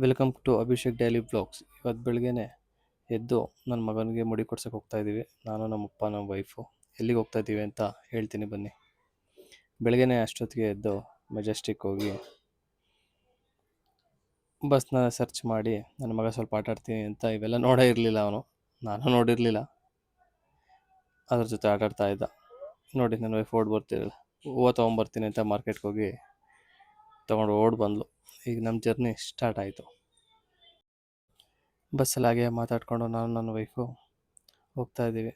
Welcome to Abhishek daily vlogs. ಇವತ್ತು ಬೆಳಗ್ಗೆನೆ ಎದ್ದು ನನ್ನ ಮಗನಿಗೆ ಮುಡಿ ಕೊಡ್ಸಕ್ಕೆ ಹೋಗ್ತಾ ಇದ್ದೀವಿ. ನಾನು ನಮ್ಮಪ್ಪ ನಮ್ಮ ವೈಫು ಎಲ್ಲಿಗೆ ಹೋಗ್ತಾ ಇದ್ದೀವಿ ಅಂತ ಹೇಳ್ತೀನಿ ಬನ್ನಿ. ಬೆಳಗ್ಗೆನೆ ಅಷ್ಟೊತ್ತಿಗೆ ಎದ್ದು ಮೆಜೆಸ್ಟಿಕ್ ಹೋಗಿ ಬಸ್ನ ಸರ್ಚ್ ಮಾಡಿ ನನ್ನ ಮಗ ಸ್ವಲ್ಪ ಆಟ ಆಡ್ತೀನಿ ಅಂತ ಇವೆಲ್ಲ ನೋಡೇ ಇರಲಿಲ್ಲ ಅವನು. ನಾನು ನೋಡಿರಲಿಲ್ಲ, ಅದ್ರ ಜೊತೆ ಆಟ ಆಡ್ತಾ ಇದ್ದ. ನೋಡಿ ನನ್ನ ವೈಫ್ ಓಡ್ ಬರ್ತಿರಲ್ಲ, ಹೂವು ತೊಗೊಂಬರ್ತೀನಿ ಅಂತ ಮಾರ್ಕೆಟ್ಗೆ ಹೋಗಿ ತೊಗೊಂಡು ಓಡ್ ಬಂದ್ಲು. ಈಗ ನಮ್ಮ ಜರ್ನಿ ಸ್ಟಾರ್ಟ್ ಆಯಿತು. ಬಸ್ಸಲ್ಲಿ ಹಾಗೆ ಮಾತಾಡಿಕೊಂಡು ನಾನು ನನ್ನ ವೈಫು ಹೋಗ್ತಾ ಇದ್ದೀವಿ.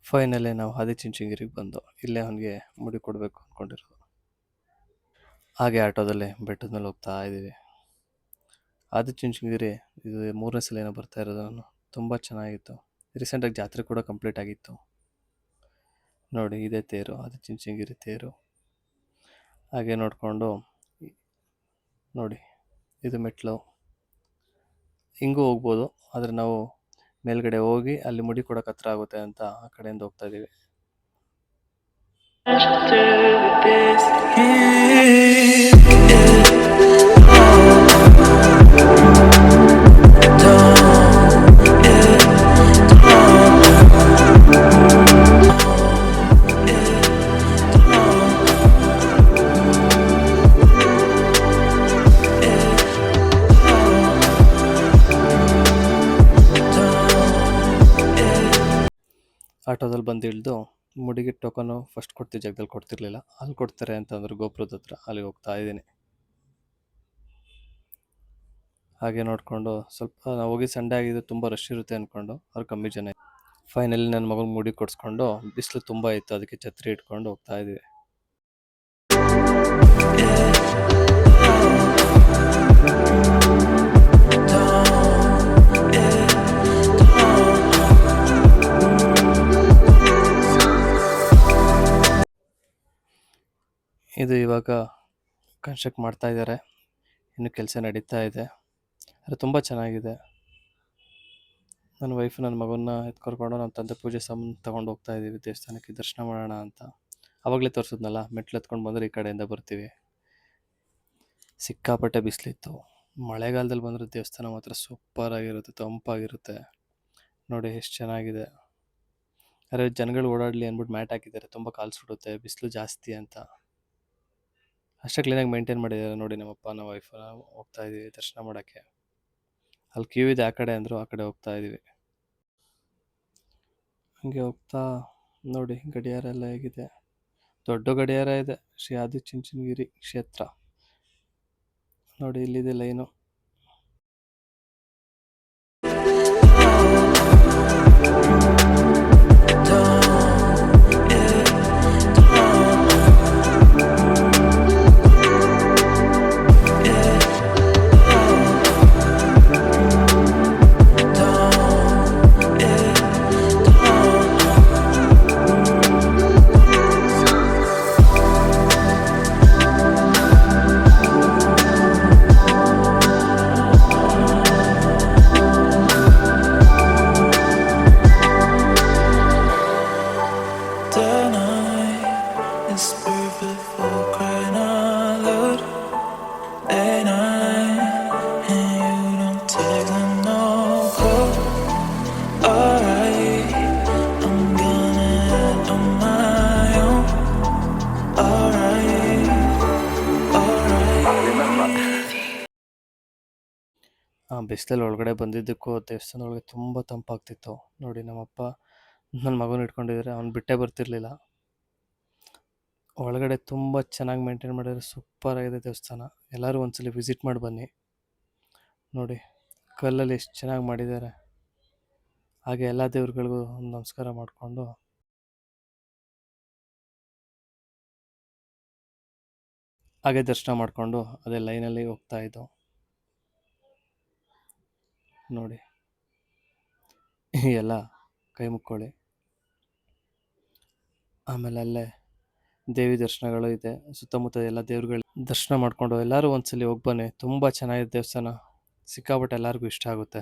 ಫೈನಲಿ ನಾವು ಆದಿಚುಂಚನಗಿರಿಗೆ ಬಂದು ಇಲ್ಲೇ ಅವನಿಗೆ ಮುಡಿ ಕೊಡಬೇಕು ಅಂದ್ಕೊಂಡಿರೋದು. ಹಾಗೆ ಆಟೋದಲ್ಲಿ ಬೆಟ್ಟದ ಮೇಲೆ ಹೋಗ್ತಾ ಇದ್ದೀವಿ. ಆದಿಚುಂಚನಗಿರಿ ಇದು 3ನೇ ಸಲ ಏನೋ ಬರ್ತಾ ಇರೋದು ನಾನು. ತುಂಬ ಚೆನ್ನಾಗಿತ್ತು. ರೀಸೆಂಟಾಗಿ ಜಾತ್ರೆ ಕೂಡ ಕಂಪ್ಲೀಟ್ ಆಗಿತ್ತು. ನೋಡಿ ಇದೇ ತೇರು, ಆದಿಚುಂಚನಗಿರಿ ತೇರು. ಹಾಗೆ ನೋಡಿಕೊಂಡು ನೋಡಿ ಇದು ಮೆಟ್ಲು, ಹಿಂಗೂ ಹೋಗ್ಬೋದು, ಆದರೆ ನಾವು ಮೇಲ್ಗಡೆ ಹೋಗಿ ಅಲ್ಲಿ ಮುಡಿ ಕೊಡೋಕೆ ಹತ್ರ ಆಗುತ್ತೆ ಅಂತ ಆ ಕಡೆಯಿಂದ ಹೋಗ್ತಾ ಇದ್ದೀವಿ. ಆಟೋದಲ್ಲಿ ಬಂದು ಇಳಿದು ಮುಡಿಗೆ ಟೋಕನು ಫಸ್ಟ್ ಕೊಡ್ತಿದ್ದ ಜಾಗದಲ್ಲಿ ಕೊಡ್ತಿರ್ಲಿಲ್ಲ, ಅಲ್ಲಿ ಕೊಡ್ತಾರೆ ಅಂತಂದ್ರೆ ಗೋಪುರದ ಹತ್ರ ಅಲ್ಲಿಗೆ ಹೋಗ್ತಾ ಇದ್ದೀನಿ. ಹಾಗೆ ನೋಡಿಕೊಂಡು ಸ್ವಲ್ಪ ನಾವು ಹೋಗಿ ಸಂಡೇ ಆಗಿದ್ದು ತುಂಬ ರಶ್ ಇರುತ್ತೆ ಅಂದ್ಕೊಂಡು ಅವ್ರು ಕಮ್ಮಿ ಜನ. ಫೈನಲಿ ನನ್ನ ಮಗನ ಮುಡಿ ಕೊಡಿಸ್ಕೊಂಡು ಬಿಸಿಲು ತುಂಬ ಇತ್ತು, ಅದಕ್ಕೆ ಛತ್ರಿ ಇಟ್ಕೊಂಡು ಹೋಗ್ತಾ ಇದ್ದೀವಿ. ಇದು ಇವಾಗ ಕನ್ಸ್ಟ್ರಕ್ಟ್ ಮಾಡ್ತಾ ಇದ್ದಾರೆ, ಇನ್ನು ಕೆಲಸ ನಡೀತಾ ಇದೆ. ಅದು ತುಂಬ ಚೆನ್ನಾಗಿದೆ. ನನ್ನ ವೈಫ್ ನನ್ನ ಮಗನ್ನ ಎತ್ಕರ್ಕೊಂಡು ನಮ್ಮ ತಂದೆ ಪೂಜೆ ಸಾಮಾನು ತೊಗೊಂಡು ಹೋಗ್ತಾ ಇದ್ದೀವಿ ದೇವಸ್ಥಾನಕ್ಕೆ ದರ್ಶನ ಮಾಡೋಣ ಅಂತ. ಆವಾಗಲೇ ತೋರಿಸಿದ್ನಲ್ಲ, ಮೆಟ್ಲು ಎತ್ಕೊಂಡು ಬಂದರೆ ಈ ಕಡೆಯಿಂದ ಬರ್ತೀವಿ. ಸಿಕ್ಕಾಪಟ್ಟೆ ಬಿಸಿಲಿತ್ತು. ಮಳೆಗಾಲದಲ್ಲಿ ಬಂದರೆ ದೇವಸ್ಥಾನ ಮಾತ್ರ ಸೂಪರಾಗಿರುತ್ತೆ, ತಂಪಾಗಿರುತ್ತೆ. ನೋಡಿ ಎಷ್ಟು ಚೆನ್ನಾಗಿದೆ. ಆದರೆ ಜನಗಳು ಓಡಾಡಲಿ ಅಂದ್ಬಿಟ್ಟು ಮ್ಯಾಟ್ ಹಾಕಿದ್ದಾರೆ, ತುಂಬ ಕಾಲು ಸುಡುತ್ತೆ ಬಿಸಿಲು ಜಾಸ್ತಿ ಅಂತ. ಅಷ್ಟೇ ಕ್ಲೀನಾಗಿ ಮೇಂಟೈನ್ ಮಾಡಿದ್ದಾರೆ. ನೋಡಿ ನಮ್ಮಪ್ಪ ನಮ್ಮ ವೈಫ್ ಹೋಗ್ತಾ ಇದ್ದೀವಿ ದರ್ಶನ ಮಾಡೋಕ್ಕೆ. ಅಲ್ಲಿ ಕ್ಯೂ ಇದೆ ಆ ಕಡೆ ಅಂದರು, ಆ ಕಡೆ ಹೋಗ್ತಾ ಇದ್ದೀವಿ. ಹಂಗೆ ಹೋಗ್ತಾ ನೋಡಿ ಗಡಿಯಾರ ಎಲ್ಲ ಹೇಗಿದೆ, ದೊಡ್ಡ ಗಡಿಯಾರ ಇದೆ. ಶ್ರೀ ಆದಿಚುಂಚನಗಿರಿ ಕ್ಷೇತ್ರ ನೋಡಿ, ಇಲ್ಲಿದೆ ಲೈನು. ಬಿಸಿಲಲ್ಲಿ ಒಳಗಡೆ ಬಂದಿದ್ದಕ್ಕೂ ದೇವಸ್ಥಾನ ಒಳಗೆ ತುಂಬ ತಂಪಾಗ್ತಿತ್ತು. ನೋಡಿ ನಮ್ಮಪ್ಪ ನನ್ನ ಮಗನ ಇಟ್ಕೊಂಡಿದ್ದಾರೆ, ಅವ್ನು ಬಿಟ್ಟೇ ಬರ್ತಿರ್ಲಿಲ್ಲ. ಒಳಗಡೆ ತುಂಬ ಚೆನ್ನಾಗಿ ಮೇಂಟೈನ್ ಮಾಡಿದರೆ ಸೂಪರಾಗಿದೆ ದೇವಸ್ಥಾನ. ಎಲ್ಲರೂ ಒಂದ್ಸಲಿ ವಿಸಿಟ್ ಮಾಡಿ ಬನ್ನಿ. ನೋಡಿ ಕಲ್ಲಲ್ಲಿ ಎಷ್ಟು ಚೆನ್ನಾಗಿ ಮಾಡಿದ್ದಾರೆ. ಹಾಗೆ ಎಲ್ಲ ದೇವ್ರುಗಳಿಗೂ ಒಂದು ನಮಸ್ಕಾರ ಮಾಡಿಕೊಂಡು ಹಾಗೆ ದರ್ಶನ ಮಾಡಿಕೊಂಡು ಅದೇ ಲೈನಲ್ಲಿ ಹೋಗ್ತಾ ಇದ್ದೋ. ನೋಡಿ ಎಲ್ಲ ಕೈ ಮುಕ್ಕೊಳ್ಳಿ. ಆಮೇಲೆ ಅಲ್ಲೇ ದೇವಿ ದರ್ಶನಗಳು ಇದೆ, ಸುತ್ತಮುತ್ತ ಎಲ್ಲ ದೇವ್ರುಗಳು ದರ್ಶನ ಮಾಡಿಕೊಂಡು ಎಲ್ಲರೂ ಒಂದ್ಸಲಿ ಹೋಗಿ ಬನ್ನಿ. ತುಂಬ ಚೆನ್ನಾಗಿದೆ ದೇವಸ್ಥಾನ, ಸಿಕ್ಕಾಪಟ್ಟೆ ಎಲ್ಲರಿಗೂ ಇಷ್ಟ ಆಗುತ್ತೆ.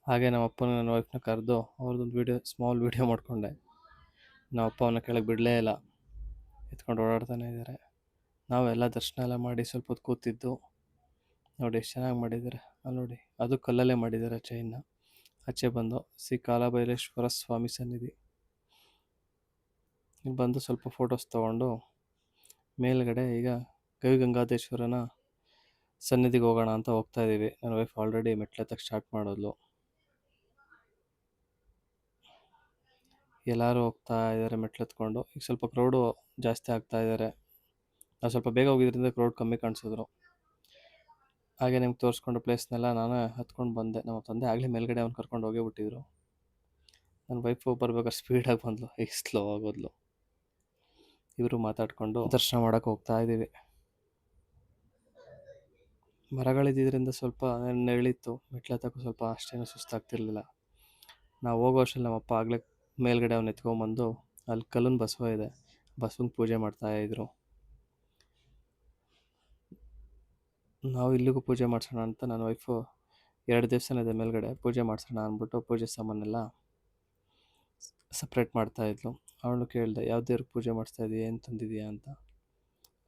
ಹಾಗೆ ನಮ್ಮ ಅಪ್ಪನ ನನ್ನ ವೈಫ್ನ ಕರೆದು ಅವ್ರದ್ದೊಂದು ಸ್ಮಾಲ್ ವೀಡಿಯೋ ಮಾಡಿಕೊಂಡೆ. ನಮ್ಮ ಅಪ್ಪ ಅವನ್ನ ಕೆಳಗೆ ಬಿಡಲೇ ಇಲ್ಲ, ಎತ್ಕೊಂಡು ಓಡಾಡ್ತಾನೆ ಇದ್ದಾರೆ. ನಾವು ಎಲ್ಲ ದರ್ಶನ ಎಲ್ಲ ಮಾಡಿ ಸ್ವಲ್ಪ ಹೊತ್ತು ಕೂತಿದ್ದು. ನೋಡಿ ಎಷ್ಟು ಚೆನ್ನಾಗಿ ಮಾಡಿದ್ದಾರೆ. ಅಲ್ಲಿ ನೋಡಿ, ಅದು ಕಲ್ಲಲ್ಲೇ ಮಾಡಿದ್ದಾರೆ ಚೈನ್ನ. ಆಚೆ ಬಂದು ಕಾಲಭೈರೇಶ್ವರ ಸ್ವಾಮಿ ಸನ್ನಿಧಿ. ಇಲ್ಲಿ ಬಂದು ಸ್ವಲ್ಪ ಫೋಟೋಸ್ ತೊಗೊಂಡು ಮೇಲ್ಗಡೆ ಈಗ ಗವಿಗಂಗಾಧೇಶ್ವರನ ಸನ್ನಿಧಿಗೆ ಹೋಗೋಣ ಅಂತ ಹೋಗ್ತಾ ಇದ್ದೀವಿ. ನನ್ನ ವೈಫ್ ಆಲ್ರೆಡಿ ಮೆಟ್ಲೆತ್ತಕ್ಕೆ ಸ್ಟಾರ್ಟ್ ಮಾಡೋದು. ಎಲ್ಲರೂ ಹೋಗ್ತಾ ಇದ್ದಾರೆ ಮೆಟ್ಲೆತ್ಕೊಂಡು. ಈಗ ಸ್ವಲ್ಪ ಕ್ರೌಡು ಜಾಸ್ತಿ ಆಗ್ತಾ ಇದ್ದಾರೆ. ನಾವು ಸ್ವಲ್ಪ ಬೇಗ ಹೋಗಿದ್ರಿಂದ ಕ್ರೌಡ್ ಕಮ್ಮಿ ಕಾಣಿಸಿದ್ರು. ಹಾಗೆ ನಿಮ್ಗೆ ತೋರಿಸ್ಕೊಂಡು ಪ್ಲೇಸ್ನೆಲ್ಲ ನಾನೇ ಹತ್ಕೊಂಡು ಬಂದೆ. ನಮ್ಮ ತಂದೆ ಆಗಲೇ ಮೇಲ್ಗಡೆ ಅವ್ನು ಕರ್ಕೊಂಡು ಹೋಗೇ ಬಿಟ್ಟಿದ್ರು. ನನ್ನ ವೈಫು ಬರ್ಬೇಕಾದ್ರೆ ಸ್ಪೀಡಾಗಿ ಬಂದಳು, ಈಗ ಸ್ಲೋ ಆಗೋದ್ಲು. ಇವರು ಮಾತಾಡಿಕೊಂಡು ದರ್ಶನ ಮಾಡೋಕ್ಕೆ ಹೋಗ್ತಾ ಇದ್ದೀವಿ. ಮರಗಳಿದ್ದರಿಂದ ಸ್ವಲ್ಪ ನೆರಳಿತ್ತು, ಮೆಟ್ಲೆತ್ತಕ್ಕೂ ಸ್ವಲ್ಪ ಅಷ್ಟೇನು ಸುಸ್ತಾಗ್ತಿರ್ಲಿಲ್ಲ. ನಾವು ಹೋಗೋ ವರ್ಷದಲ್ಲಿ ನಮ್ಮಪ್ಪ ಆಗಲೇ ಮೇಲ್ಗಡೆ ಅವ್ನು ಎತ್ಕೊಂಬಂದು ಅಲ್ಲಿ ಕಲ್ಲನ್ ಬಸವ ಇದೆ, ಬಸವನ ಪೂಜೆ ಮಾಡ್ತಾಯಿದ್ರು. ನಾವು ಇಲ್ಲಿಗೂ ಪೂಜೆ ಮಾಡಿಸೋಣ ಅಂತ ನನ್ನ ವೈಫು 2 ದೇವಸ್ಥಾನ ಇದೆ ಮೇಲ್ಗಡೆ, ಪೂಜೆ ಮಾಡಿಸೋಣ ಅಂದ್ಬಿಟ್ಟು ಪೂಜೆ ಸಾಮಾನೆಲ್ಲ ಸಪ್ರೇಟ್ ಮಾಡ್ತಾಯಿದ್ಲು. ಅವಳು ಕೇಳಿದೆ, ಯಾವ ದೇವ್ರಿಗೆ ಪೂಜೆ ಮಾಡಿಸ್ತಾ ಇದೀಯ, ಏನು ತಂದಿದೀಯಾ ಅಂತ.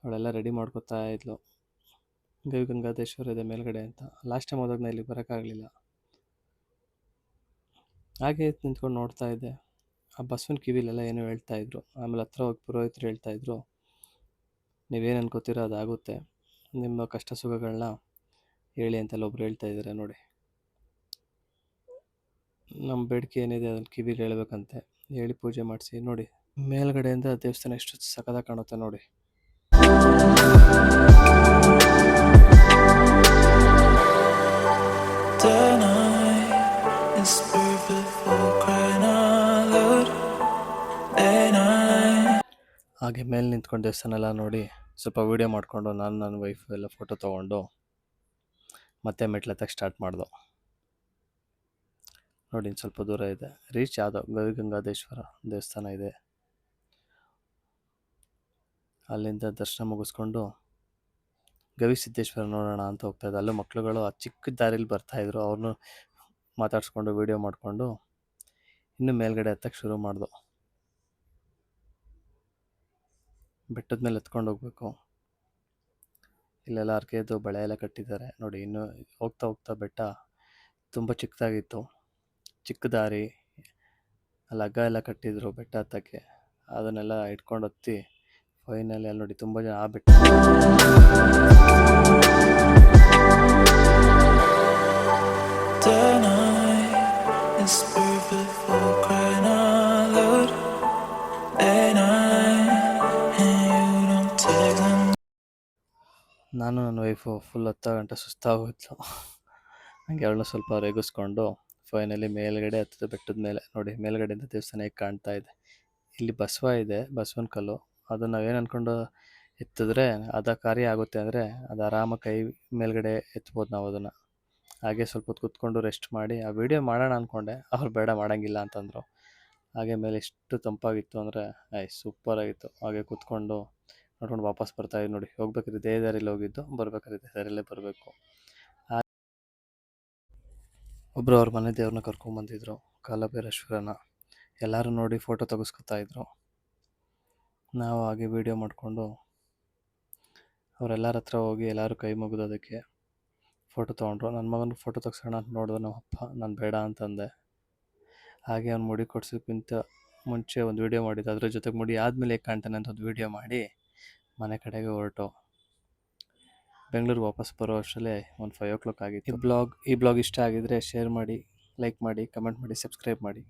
ಅವಳೆಲ್ಲ ರೆಡಿ ಮಾಡ್ಕೊತಾ ಇದ್ಲು. ಗವಿಗಂಗಾಧೇಶ್ವರ ಇದೆ ಮೇಲ್ಗಡೆ ಅಂತ. ಲಾಸ್ಟ್ ಟೈಮ್ ಹೋದಾಗ ನಾನು ಇಲ್ಲಿ ಬರೋಕ್ಕಾಗಲಿಲ್ಲ, ಹಾಗೆ ನಿಂತ್ಕೊಂಡು ನೋಡ್ತಾ ಇದ್ದೆ. ಆ ಬಸವನ ಕಿವಿಲೆಲ್ಲ ಏನೋ ಹೇಳ್ತಾಯಿದ್ರು. ಆಮೇಲೆ ಹತ್ರ ಹೋಗಿ ಪುರೋಹಿತರು ಹೇಳ್ತಾಯಿದ್ರು, ನೀವೇನು ಅನ್ಕೋತೀರೋ ಅದಾಗುತ್ತೆ, ನಿಮ್ಮ ಕಷ್ಟ ಸುಖಗಳನ್ನ ಹೇಳಿ ಅಂತೆಲ್ಲ ಒಬ್ರು ಹೇಳ್ತಾ ಇದ್ದಾರೆ. ನೋಡಿ, ನಮ್ಮ ಬೇಡಿಕೆ ಏನಿದೆ ಅದನ್ನು ಕಿವಿಲಿ ಹೇಳ್ಬೇಕಂತೆ, ಹೇಳಿ ಪೂಜೆ ಮಾಡಿಸಿ. ನೋಡಿ ಮೇಲ್ಗಡೆಯಿಂದ ದೇವಸ್ಥಾನ ಎಷ್ಟು ಸಖತ್ತಾಗಿ ಕಾಣುತ್ತೆ ನೋಡಿ. ಹಾಗೆ ಮೇಲೆ ನಿಂತ್ಕೊಂಡು ದೇವಸ್ಥಾನ ಎಲ್ಲ ನೋಡಿ ಸ್ವಲ್ಪ ವೀಡಿಯೋ ಮಾಡಿಕೊಂಡು ನಾನು ನನ್ನ ವೈಫ್ ಎಲ್ಲ ಫೋಟೋ ತೊಗೊಂಡು ಮತ್ತೆ ಮೆಟ್ಲೆತ್ತಕ್ಕೆ ಸ್ಟಾರ್ಟ್ ಮಾಡ್ದು. ನೋಡಿ ಸ್ವಲ್ಪ ದೂರ ಇದೆ, ರೀಚ್ ಆದೋ ಗವಿಗಂಗಾಧೇಶ್ವರ ದೇವಸ್ಥಾನ ಇದೆ. ಅಲ್ಲಿಂದ ದರ್ಶನ ಮುಗಿಸ್ಕೊಂಡು ಗವಿಸಿದ್ದೇಶ್ವರ ನೋಡೋಣ ಅಂತ ಹೋಗ್ತಾ ಇದ್ದೆ. ಅಲ್ಲೂ ಮಕ್ಳುಗಳು ಆ ಚಿಕ್ಕ ದಾರಿಲಿ ಬರ್ತಾಯಿದ್ರು, ಅವ್ರನ್ನೂ ಮಾತಾಡಿಸ್ಕೊಂಡು ವೀಡಿಯೋ ಮಾಡಿಕೊಂಡು ಇನ್ನೂ ಮೇಲ್ಗಡೆ ಹತ್ತಕ್ಕೆ ಶುರು ಮಾಡ್ದು. ಬೆಟ್ಟದ ಮೇಲೆ ಎತ್ಕೊಂಡು ಹೋಗ್ಬೇಕು. ಇಲ್ಲೆಲ್ಲ ಅರ್ಕೆದು ಬಳೆ ಎಲ್ಲ ಕಟ್ಟಿದ್ದಾರೆ ನೋಡಿ. ಇನ್ನು ಹೋಗ್ತಾ ಹೋಗ್ತಾ ಬೆಟ್ಟ ತುಂಬ ಚಿಕ್ಕದಾಗಿತ್ತು, ಚಿಕ್ಕ ದಾರಿ, ಅಲ್ಲಿ ಹಗ್ಗ ಎಲ್ಲ ಕಟ್ಟಿದ್ರು ಬೆಟ್ಟ ಹತ್ತಕ್ಕೆ. ಅದನ್ನೆಲ್ಲ ಇಟ್ಕೊಂಡು ಹತ್ತಿ ಫೈನಲಿ ಅಲ್ಲಿ ನೋಡಿ ತುಂಬ ಜನ ಆ ಬೆಟ್ಟ ನಾನು ನನ್ನ ವೈಫು ಫುಲ್ 10 ಗಂಟೆ ಸುಸ್ತಾಗೋಯ್ತು. ಹಂಗೆ ಅವಳನ್ನ ಸ್ವಲ್ಪ ರೇಗಿಸ್ಕೊಂಡು ಫೈನಲಿ ಮೇಲ್ಗಡೆ ಹತ್ತಿದ ಬೆಟ್ಟದ ಮೇಲೆ. ನೋಡಿ ಮೇಲ್ಗಡೆಯಿಂದ ದೇವಸ್ಥಾನ ಹೇಗೆ ಕಾಣ್ತಾ ಇದೆ. ಇಲ್ಲಿ ಬಸವ ಇದೆ, ಬಸವನ ಕಲ್ಲು. ಅದು ನಾವೇನು ಅಂದ್ಕೊಂಡು ಎತ್ತಿದ್ರೆ ಅದು ಕಾರ್ಯ ಆಗುತ್ತೆ ಅಂದರೆ ಅದು ಆರಾಮಾಗಿ ಕೈ ಮೇಲ್ಗಡೆ ಎತ್ಬೋದು ನಾವು ಅದನ್ನು. ಹಾಗೆ ಸ್ವಲ್ಪ ಹೊತ್ತು ಕೂತ್ಕೊಂಡು ರೆಸ್ಟ್ ಮಾಡಿ ಆ ವಿಡಿಯೋ ಮಾಡೋಣ ಅಂದ್ಕೊಂಡೆ, ಅವ್ರು ಬೇಡ ಮಾಡೋಂಗಿಲ್ಲ ಅಂತಂದರು. ಹಾಗೆ ಮೇಲೆ ಎಷ್ಟು ತಂಪಾಗಿತ್ತು ಅಂದರೆ ಸೂಪರಾಗಿತ್ತು. ಹಾಗೆ ಕೂತ್ಕೊಂಡು ನೋಡ್ಕೊಂಡು ವಾಪಸ್ ಬರ್ತಾಯಿದ್ದು. ನೋಡಿ ಹೋಗ್ಬೇಕಾದ್ರೆ ಇದೇ ದಾರಿಲಿ ಹೋಗಿದ್ದು, ಬರ್ಬೇಕಾದ್ರೆ ಇದೇ ದಾರಿಯಲ್ಲೇ ಬರಬೇಕು. ಒಬ್ಬರು ಅವ್ರ ಮನೆ ದೇವ್ರನ್ನ ಕರ್ಕೊಂಬಂದಿದ್ರು, ಕಾಲಭೈರೇಶ್ವರನ. ಎಲ್ಲರೂ ನೋಡಿ ಫೋಟೋ ತೆಗೆಸ್ಕೊತಾಯಿದ್ರು. ನಾವು ಹಾಗೆ ವೀಡಿಯೋ ಮಾಡಿಕೊಂಡು ಅವರೆಲ್ಲರ ಹತ್ರ ಹೋಗಿ ಎಲ್ಲರೂ ಕೈ ಮುಗಿದು ಅದಕ್ಕೆ ಫೋಟೋ ತೊಗೊಂಡ್ರು. ನನ್ನ ಮಗನ ಫೋಟೋ ತೆಗ್ಸೋಣ ಅಂತ ನೋಡಿದ್ರೆ ನಮ್ಮಪ್ಪ ನಾನು ಬೇಡ ಅಂತಂದೆ. ಹಾಗೆ ಅವ್ನು ಮುಡಿ ಕೊಡ್ಸೋಕ್ಕಿಂತ ಮುಂಚೆ ಒಂದು ವೀಡಿಯೋ ಮಾಡಿದ್ದು, ಅದ್ರ ಜೊತೆಗೆ ಮುಡಿ ಆದಮೇಲೆ ಹೇಗೆ ಕಾಣ್ತಾನೆ ಅಂತ ಒಂದು ವೀಡಿಯೋ ಮಾಡಿ ಮನೆ ಕಡೆಗೆ ಹೊರಟು. ಬೆಂಗಳೂರಿಗೆ ವಾಪಸ್ ಬರೋ ಅಷ್ಟರಲ್ಲೇ ಒಂದು 5 o'clock ಆಗಿತ್ತು. ಈ ಬ್ಲಾಗ್ ಇಷ್ಟ ಆಗಿದ್ರೆ ಶೇರ್ ಮಾಡಿ, ಲೈಕ್ ಮಾಡಿ, ಕಮೆಂಟ್ ಮಾಡಿ, ಸಬ್ಸ್ಕ್ರೈಬ್ ಮಾಡಿ.